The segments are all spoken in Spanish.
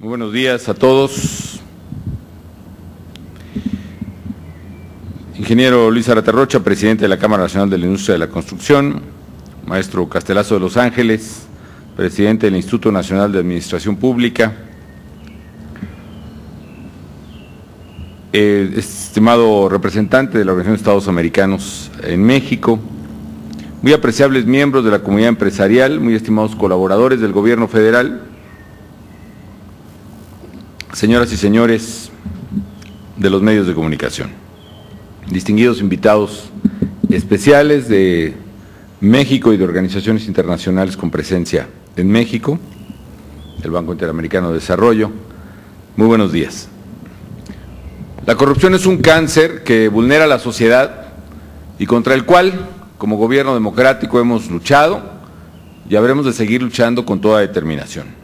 Muy buenos días a todos. Ingeniero Luis Zárate Rocha, presidente de la Cámara Nacional de la Industria de la Construcción. Maestro Castelazo de Los Ángeles, presidente del Instituto Nacional de Administración Pública. Estimado representante de la Organización de Estados Americanos en México. Muy apreciables miembros de la comunidad empresarial, muy estimados colaboradores del Gobierno Federal. Señoras y señores de los medios de comunicación, distinguidos invitados especiales de México y de organizaciones internacionales con presencia en México, el Banco Interamericano de Desarrollo, muy buenos días. La corrupción es un cáncer que vulnera a la sociedad y contra el cual, como gobierno democrático, hemos luchado y habremos de seguir luchando con toda determinación.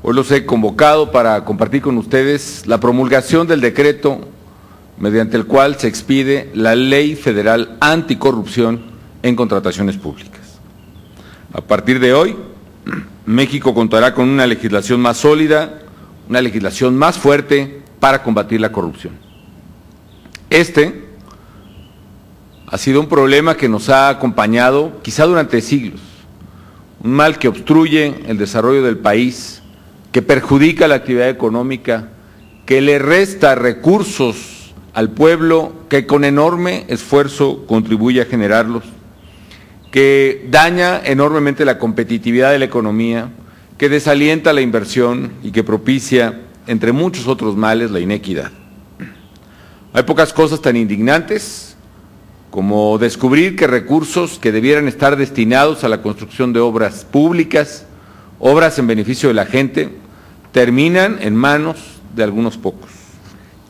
Hoy los he convocado para compartir con ustedes la promulgación del decreto mediante el cual se expide la Ley Federal Anticorrupción en Contrataciones Públicas. A partir de hoy, México contará con una legislación más sólida, una legislación más fuerte para combatir la corrupción. Este ha sido un problema que nos ha acompañado quizá durante siglos, un mal que obstruye el desarrollo del país, que perjudica la actividad económica, que le resta recursos al pueblo, que con enorme esfuerzo contribuye a generarlos, que daña enormemente la competitividad de la economía, que desalienta la inversión y que propicia, entre muchos otros males, la inequidad. Hay pocas cosas tan indignantes como descubrir que recursos que debieran estar destinados a la construcción de obras públicas, obras en beneficio de la gente, terminan en manos de algunos pocos.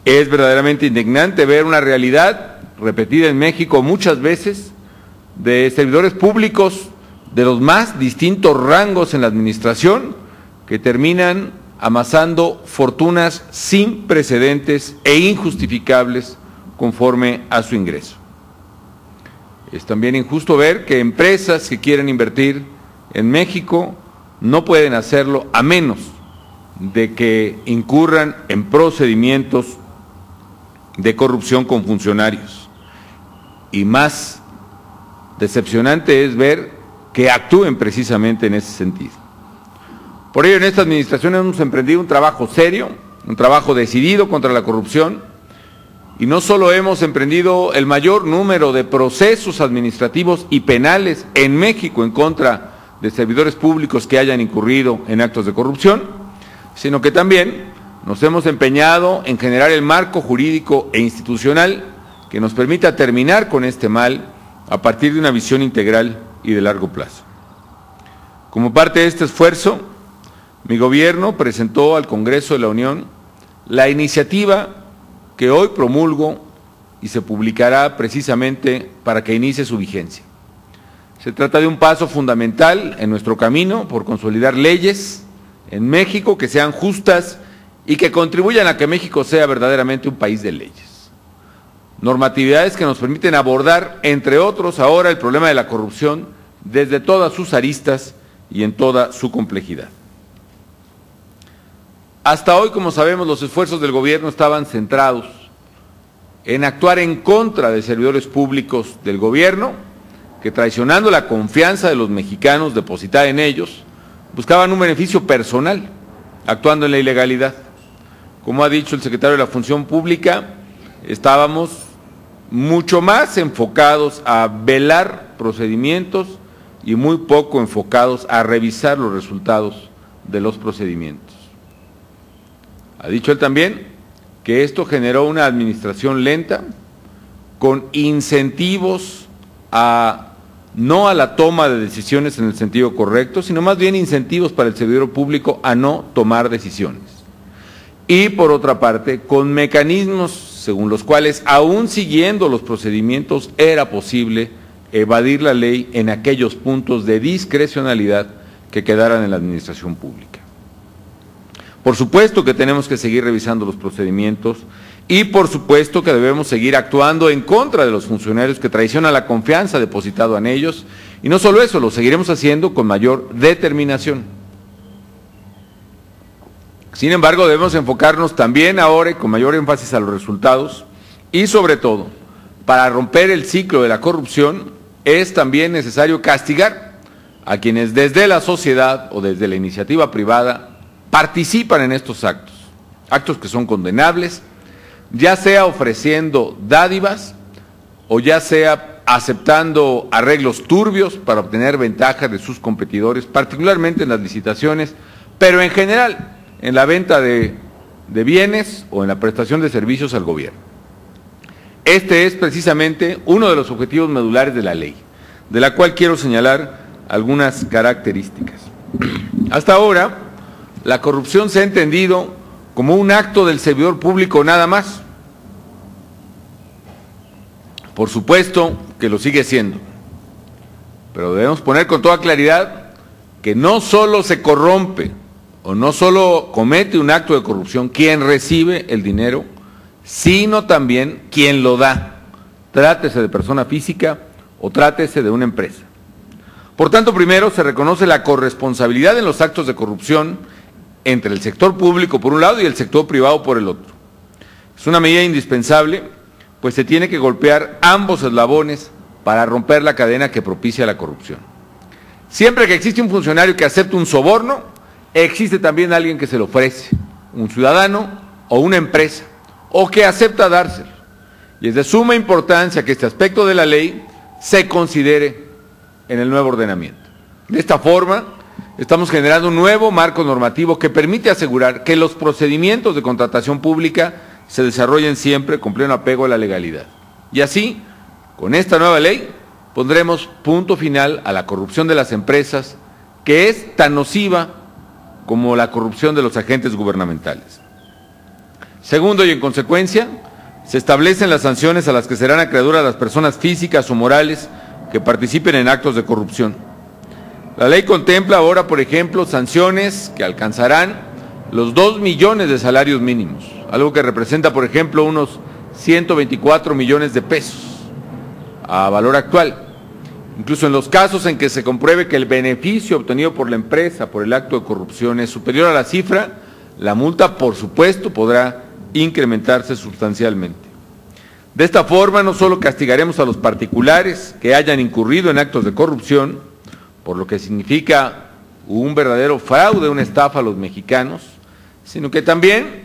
Es verdaderamente indignante ver una realidad repetida en México muchas veces de servidores públicos de los más distintos rangos en la administración que terminan amasando fortunas sin precedentes e injustificables conforme a su ingreso. Es también injusto ver que empresas que quieren invertir en México no pueden hacerlo a menos de que incurran en procedimientos de corrupción con funcionarios. Y más decepcionante es ver que actúen precisamente en ese sentido. Por ello, en esta administración hemos emprendido un trabajo serio, un trabajo decidido contra la corrupción, y no solo hemos emprendido el mayor número de procesos administrativos y penales en México en contra de servidores públicos que hayan incurrido en actos de corrupción, sino que también nos hemos empeñado en generar el marco jurídico e institucional que nos permita terminar con este mal a partir de una visión integral y de largo plazo. Como parte de este esfuerzo, mi gobierno presentó al Congreso de la Unión la iniciativa que hoy promulgo y se publicará precisamente para que inicie su vigencia. Se trata de un paso fundamental en nuestro camino por consolidar leyes en México que sean justas y que contribuyan a que México sea verdaderamente un país de leyes. Normatividades que nos permiten abordar, entre otros, ahora el problema de la corrupción desde todas sus aristas y en toda su complejidad. Hasta hoy, como sabemos, los esfuerzos del gobierno estaban centrados en actuar en contra de servidores públicos del gobierno que, traicionando la confianza de los mexicanos depositada en ellos, buscaban un beneficio personal, actuando en la ilegalidad. Como ha dicho el secretario de la Función Pública, estábamos mucho más enfocados a velar procedimientos y muy poco enfocados a revisar los resultados de los procedimientos. Ha dicho él también que esto generó una administración lenta, con incentivos no a la toma de decisiones en el sentido correcto, sino más bien incentivos para el servidor público a no tomar decisiones. Y por otra parte, con mecanismos según los cuales, aún siguiendo los procedimientos, era posible evadir la ley en aquellos puntos de discrecionalidad que quedaran en la administración pública. Por supuesto que tenemos que seguir revisando los procedimientos y por supuesto que debemos seguir actuando en contra de los funcionarios que traicionan la confianza depositada en ellos, y no solo eso, lo seguiremos haciendo con mayor determinación. Sin embargo, debemos enfocarnos también ahora y con mayor énfasis a los resultados y sobre todo, para romper el ciclo de la corrupción, es también necesario castigar a quienes desde la sociedad o desde la iniciativa privada participan en estos actos, actos que son condenables, ya sea ofreciendo dádivas o ya sea aceptando arreglos turbios para obtener ventajas de sus competidores, particularmente en las licitaciones, pero en general en la venta de bienes o en la prestación de servicios al gobierno. Este es precisamente uno de los objetivos medulares de la ley, de la cual quiero señalar algunas características. Hasta ahora, la corrupción se ha entendido como un acto del servidor público nada más. Por supuesto que lo sigue siendo, pero debemos poner con toda claridad que no solo se corrompe o no solo comete un acto de corrupción quien recibe el dinero, sino también quien lo da, trátese de persona física o trátese de una empresa. Por tanto, primero se reconoce la corresponsabilidad en los actos de corrupción entre el sector público por un lado y el sector privado por el otro. Es una medida indispensable, pues se tiene que golpear ambos eslabones para romper la cadena que propicia la corrupción. Siempre que existe un funcionario que acepta un soborno, existe también alguien que se lo ofrece, un ciudadano o una empresa, o que acepta dárselo. Y es de suma importancia que este aspecto de la ley se considere en el nuevo ordenamiento. De esta forma, estamos generando un nuevo marco normativo que permite asegurar que los procedimientos de contratación pública se desarrollen siempre con pleno apego a la legalidad. Y así, con esta nueva ley, pondremos punto final a la corrupción de las empresas, que es tan nociva como la corrupción de los agentes gubernamentales. Segundo, y en consecuencia, se establecen las sanciones a las que serán acreedoras las personas físicas o morales que participen en actos de corrupción. La ley contempla ahora, por ejemplo, sanciones que alcanzarán los 2 millones de salarios mínimos, algo que representa, por ejemplo, unos 124 millones de pesos a valor actual. Incluso en los casos en que se compruebe que el beneficio obtenido por la empresa por el acto de corrupción es superior a la cifra, la multa, por supuesto, podrá incrementarse sustancialmente. De esta forma, no solo castigaremos a los particulares que hayan incurrido en actos de corrupción, por lo que significa un verdadero fraude, una estafa a los mexicanos, sino que también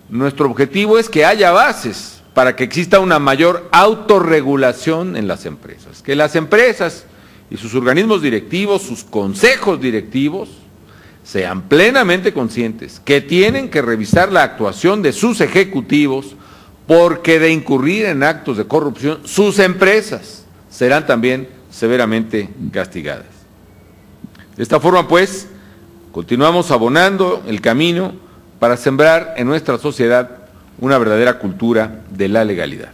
nuestro objetivo es que haya bases para que exista una mayor autorregulación en las empresas, que las empresas y sus organismos directivos, sus consejos directivos, sean plenamente conscientes que tienen que revisar la actuación de sus ejecutivos, porque de incurrir en actos de corrupción, sus empresas serán también severamente castigadas. De esta forma, pues, continuamos abonando el camino para sembrar en nuestra sociedad una verdadera cultura de la legalidad.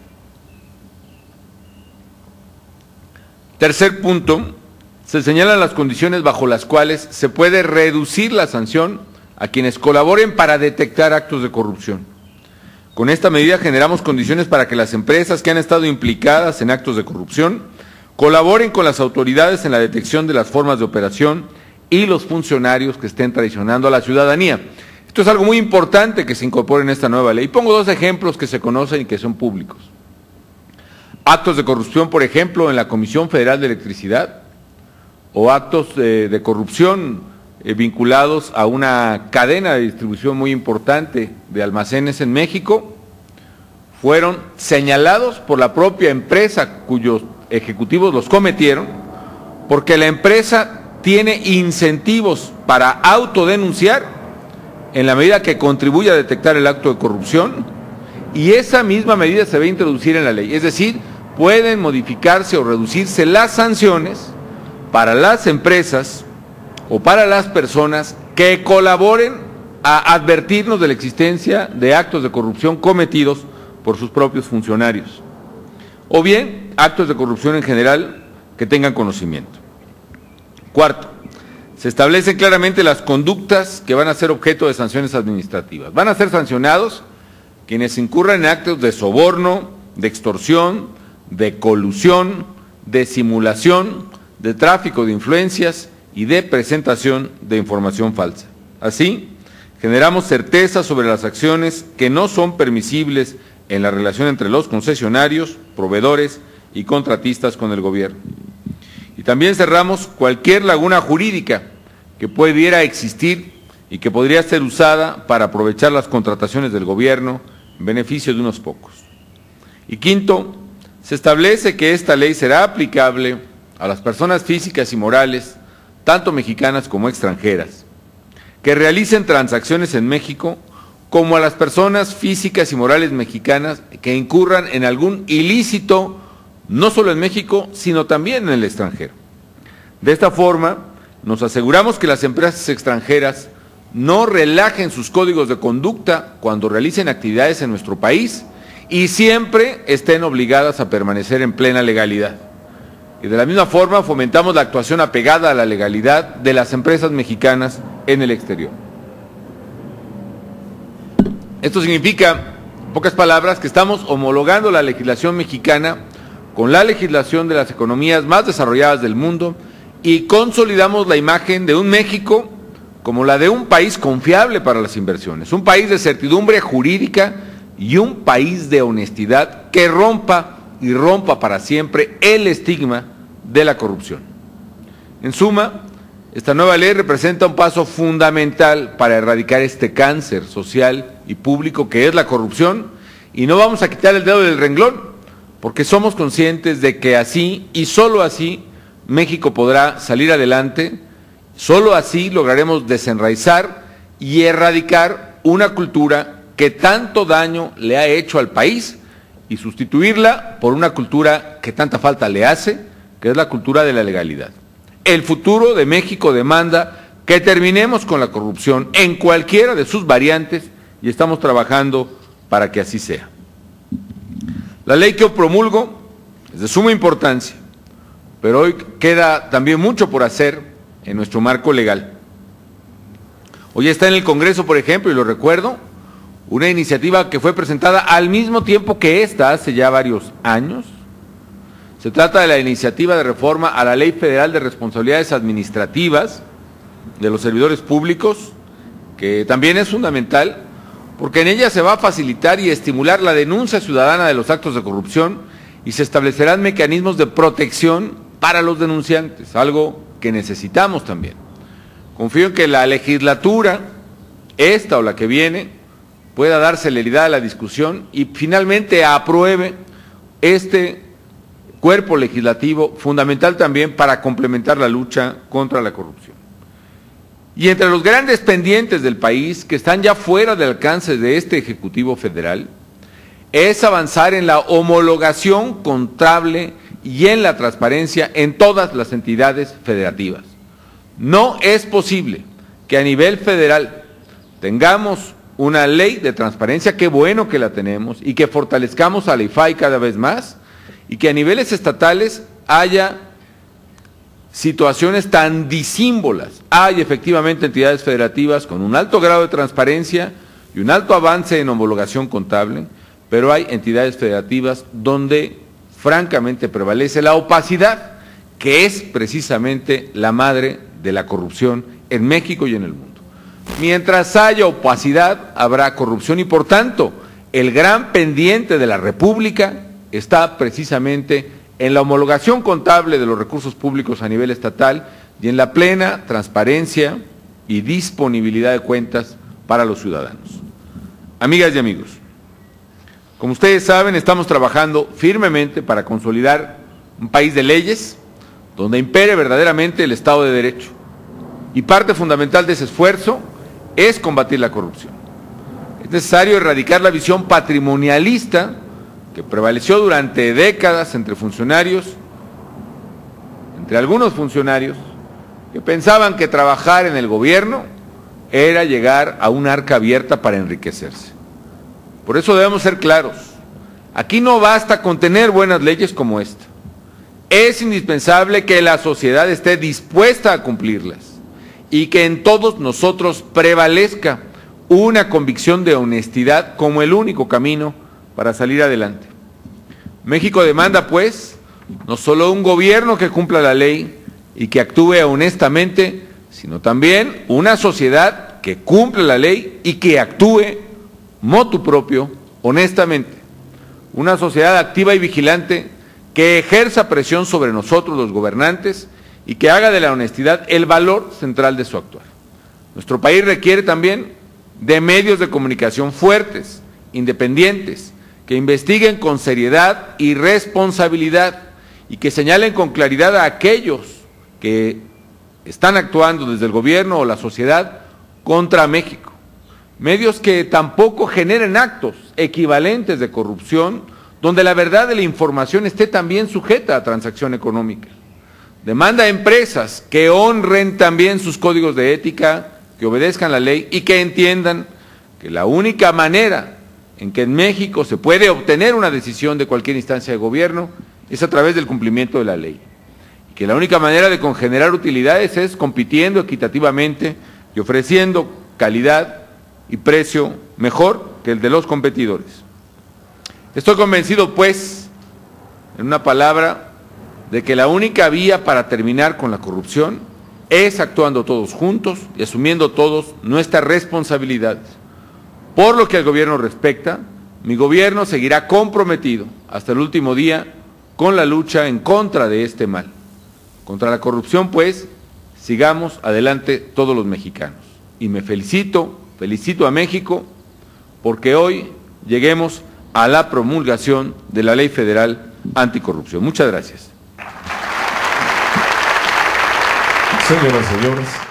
Tercer punto, se señalan las condiciones bajo las cuales se puede reducir la sanción a quienes colaboren para detectar actos de corrupción. Con esta medida generamos condiciones para que las empresas que han estado implicadas en actos de corrupción colaboren con las autoridades en la detección de las formas de operación y los funcionarios que estén traicionando a la ciudadanía. Esto es algo muy importante que se incorpore en esta nueva ley. Pongo 2 ejemplos que se conocen y que son públicos. Actos de corrupción, por ejemplo, en la Comisión Federal de Electricidad, o actos de corrupción vinculados a una cadena de distribución muy importante de almacenes en México, fueron señalados por la propia empresa cuyos ejecutivos los cometieron, porque la empresa tiene incentivos para autodenunciar en la medida que contribuye a detectar el acto de corrupción, y esa misma medida se va a introducir en la ley. Es decir, pueden modificarse o reducirse las sanciones para las empresas o para las personas que colaboren a advertirnos de la existencia de actos de corrupción cometidos por sus propios funcionarios, o bien actos de corrupción en general que tengan conocimiento. Cuarto, se establecen claramente las conductas que van a ser objeto de sanciones administrativas. Van a ser sancionados quienes incurran en actos de soborno, de extorsión, de colusión, de simulación, de tráfico de influencias y de presentación de información falsa. Así, Generamos certeza sobre las acciones que no son permisibles en la relación entre los concesionarios, proveedores y contratistas con el gobierno. Y también cerramos cualquier laguna jurídica que pudiera existir y que podría ser usada para aprovechar las contrataciones del gobierno en beneficio de unos pocos. Y quinto, se establece que esta ley será aplicable a las personas físicas y morales, tanto mexicanas como extranjeras, que realicen transacciones en México, como a las personas físicas y morales mexicanas que incurran en algún ilícito, no solo en México, sino también en el extranjero. De esta forma, nos aseguramos que las empresas extranjeras no relajen sus códigos de conducta cuando realicen actividades en nuestro país y siempre estén obligadas a permanecer en plena legalidad. Y de la misma forma fomentamos la actuación apegada a la legalidad de las empresas mexicanas en el exterior. Esto significa, en pocas palabras, que estamos homologando la legislación mexicana con la legislación de las economías más desarrolladas del mundo y consolidamos la imagen de un México como la de un país confiable para las inversiones, un país de certidumbre jurídica y un país de honestidad que rompa para siempre el estigma de la corrupción. En suma, esta nueva ley representa un paso fundamental para erradicar este cáncer social y público que es la corrupción, y no vamos a quitar el dedo del renglón, porque somos conscientes de que así y solo así México podrá salir adelante. Solo así lograremos desenraizar y erradicar una cultura que tanto daño le ha hecho al país y sustituirla por una cultura que tanta falta le hace, que es la cultura de la legalidad. El futuro de México demanda que terminemos con la corrupción en cualquiera de sus variantes y estamos trabajando para que así sea. La ley que promulgo es de suma importancia, pero hoy queda también mucho por hacer en nuestro marco legal. Hoy está en el Congreso, por ejemplo, y lo recuerdo, una iniciativa que fue presentada al mismo tiempo que esta, hace ya varios años. Se trata de la iniciativa de reforma a la Ley Federal de Responsabilidades Administrativas de los Servidores Públicos, que también es fundamental, porque en ella se va a facilitar y estimular la denuncia ciudadana de los actos de corrupción y se establecerán mecanismos de protección para los denunciantes, algo que necesitamos también. Confío en que la legislatura, esta o la que viene, pueda dar celeridad a la discusión y finalmente apruebe este cuerpo legislativo fundamental también para complementar la lucha contra la corrupción. Y entre los grandes pendientes del país que están ya fuera del alcance de este Ejecutivo Federal, es avanzar en la homologación contable y en la transparencia en todas las entidades federativas. No es posible que a nivel federal tengamos una ley de transparencia, qué bueno que la tenemos, y que fortalezcamos a la IFAI cada vez más, y que a niveles estatales haya situaciones tan disímbolas. Hay efectivamente entidades federativas con un alto grado de transparencia y un alto avance en homologación contable, pero hay entidades federativas donde francamente prevalece la opacidad, que es precisamente la madre de la corrupción en México y en el mundo. Mientras haya opacidad, habrá corrupción y, por tanto, el gran pendiente de la República está precisamente en la homologación contable de los recursos públicos a nivel estatal y en la plena transparencia y disponibilidad de cuentas para los ciudadanos. Amigas y amigos, como ustedes saben, estamos trabajando firmemente para consolidar un país de leyes donde impere verdaderamente el Estado de Derecho. Y parte fundamental de ese esfuerzo es combatir la corrupción. Es necesario erradicar la visión patrimonialista que prevaleció durante décadas entre algunos funcionarios que pensaban que trabajar en el gobierno era llegar a un arca abierta para enriquecerse. Por eso debemos ser claros, aquí no basta con tener buenas leyes como esta. Es indispensable que la sociedad esté dispuesta a cumplirlas y que en todos nosotros prevalezca una convicción de honestidad como el único camino para salir adelante. México demanda, pues, no solo un gobierno que cumpla la ley y que actúe honestamente, sino también una sociedad que cumpla la ley y que actúe motu propio, honestamente. Una sociedad activa y vigilante que ejerza presión sobre nosotros los gobernantes y que haga de la honestidad el valor central de su actuar. Nuestro país requiere también de medios de comunicación fuertes, independientes, que investiguen con seriedad y responsabilidad y que señalen con claridad a aquellos que están actuando desde el gobierno o la sociedad contra México. Medios que tampoco generen actos equivalentes de corrupción, donde la verdad de la información esté también sujeta a transacción económica. Demanda a empresas que honren también sus códigos de ética, que obedezcan la ley y que entiendan que la única manera en que en México se puede obtener una decisión de cualquier instancia de gobierno es a través del cumplimiento de la ley. Y que la única manera de congenerar utilidades es compitiendo equitativamente y ofreciendo calidad y precio mejor que el de los competidores. Estoy convencido, pues, en una palabra, de que la única vía para terminar con la corrupción es actuando todos juntos y asumiendo todos nuestras responsabilidades. Por lo que al gobierno respecta, mi gobierno seguirá comprometido hasta el último día con la lucha en contra de este mal. Contra la corrupción, pues, sigamos adelante todos los mexicanos. Y me felicito a México porque hoy lleguemos a la promulgación de la Ley Federal Anticorrupción. Muchas gracias. Señoras y señores.